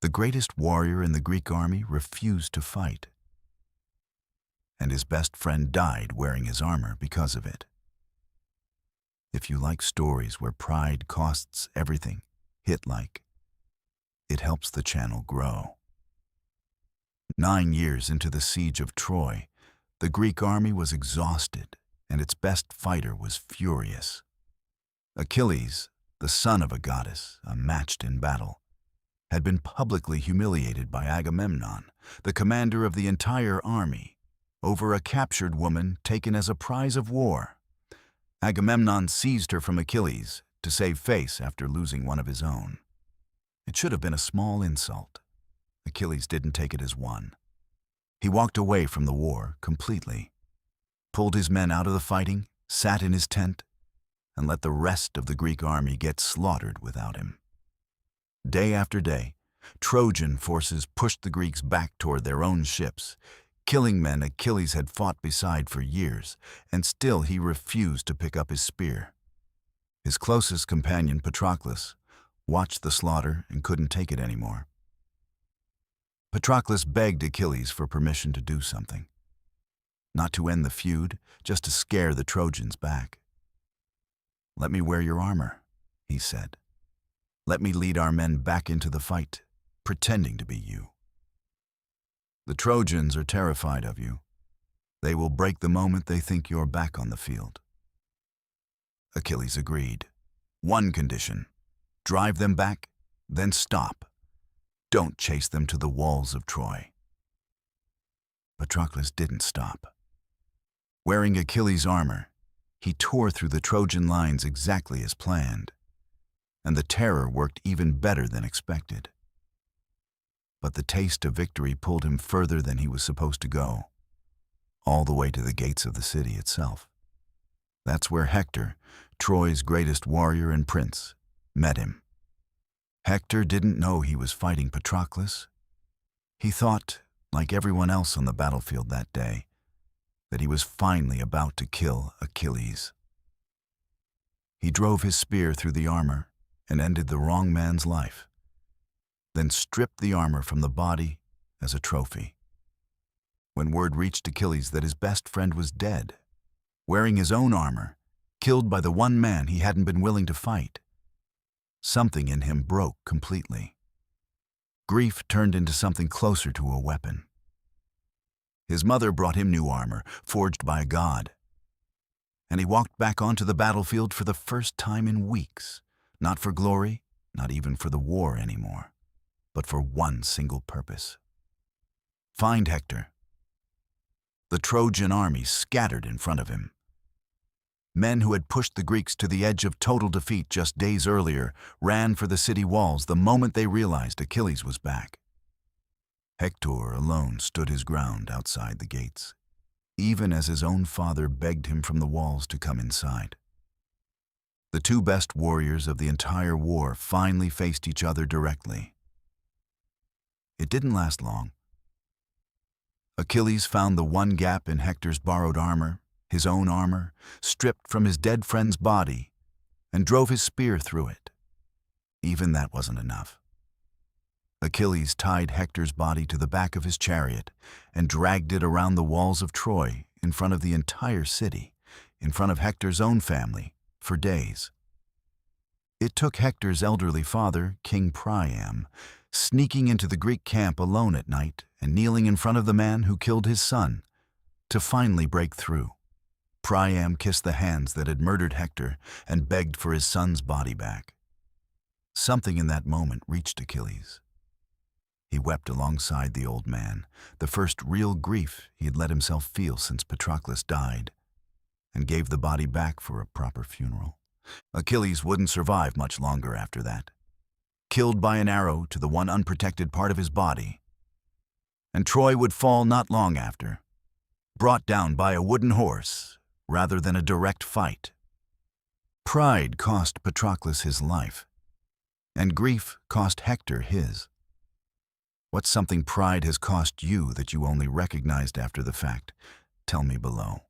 The greatest warrior in the Greek army refused to fight, and his best friend died wearing his armor because of it. If you like stories where pride costs everything, hit like. It helps the channel grow. 9 years into the siege of Troy, the Greek army was exhausted, and its best fighter was furious. Achilles, the son of a goddess, unmatched in battle, had been publicly humiliated by Agamemnon, the commander of the entire army, over a captured woman taken as a prize of war. Agamemnon seized her from Achilles to save face after losing one of his own. It should have been a small insult. Achilles didn't take it as one. He walked away from the war completely, pulled his men out of the fighting, sat in his tent, and let the rest of the Greek army get slaughtered without him. Day after day, Trojan forces pushed the Greeks back toward their own ships, killing men Achilles had fought beside for years, and still he refused to pick up his spear. His closest companion, Patroclus, watched the slaughter and couldn't take it anymore. Patroclus begged Achilles for permission to do something. Not to end the feud, just to scare the Trojans back. "Let me wear your armor," he said. "Let me lead our men back into the fight, pretending to be you. The Trojans are terrified of you. They will break the moment they think you're back on the field." Achilles agreed. "One condition: drive them back, then stop. Don't chase them to the walls of Troy." Patroclus didn't stop. Wearing Achilles' armor, he tore through the Trojan lines exactly as planned, and the terror worked even better than expected. But the taste of victory pulled him further than he was supposed to go, all the way to the gates of the city itself. That's where Hector, Troy's greatest warrior and prince, met him. Hector didn't know he was fighting Patroclus. He thought, like everyone else on the battlefield that day, that he was finally about to kill Achilles. He drove his spear through the armor and ended the wrong man's life, then stripped the armor from the body as a trophy. When word reached Achilles that his best friend was dead, wearing his own armor, killed by the one man he hadn't been willing to fight, something in him broke completely. Grief turned into something closer to a weapon. His mother brought him new armor, forged by a god. And he walked back onto the battlefield for the first time in weeks, not for glory, not even for the war anymore, but for one single purpose: find Hector. The Trojan army scattered in front of him. Men who had pushed the Greeks to the edge of total defeat just days earlier ran for the city walls the moment they realized Achilles was back. Hector alone stood his ground outside the gates, even as his own father begged him from the walls to come inside. The two best warriors of the entire war finally faced each other directly. It didn't last long. Achilles found the one gap in Hector's borrowed armor, his own armor, stripped from his dead friend's body, and drove his spear through it. Even that wasn't enough. Achilles tied Hector's body to the back of his chariot and dragged it around the walls of Troy in front of the entire city, in front of Hector's own family, for days. It took Hector's elderly father, King Priam, sneaking into the Greek camp alone at night and kneeling in front of the man who killed his son, to finally break through. Priam kissed the hands that had murdered Hector and begged for his son's body back. Something in that moment reached Achilles. He wept alongside the old man, the first real grief he had let himself feel since Patroclus died, and gave the body back for a proper funeral. Achilles wouldn't survive much longer after that, killed by an arrow to the one unprotected part of his body. And Troy would fall not long after, brought down by a wooden horse rather than a direct fight. Pride cost Patroclus his life, and grief cost Hector his. What's something pride has cost you that you only recognized after the fact? Tell me below.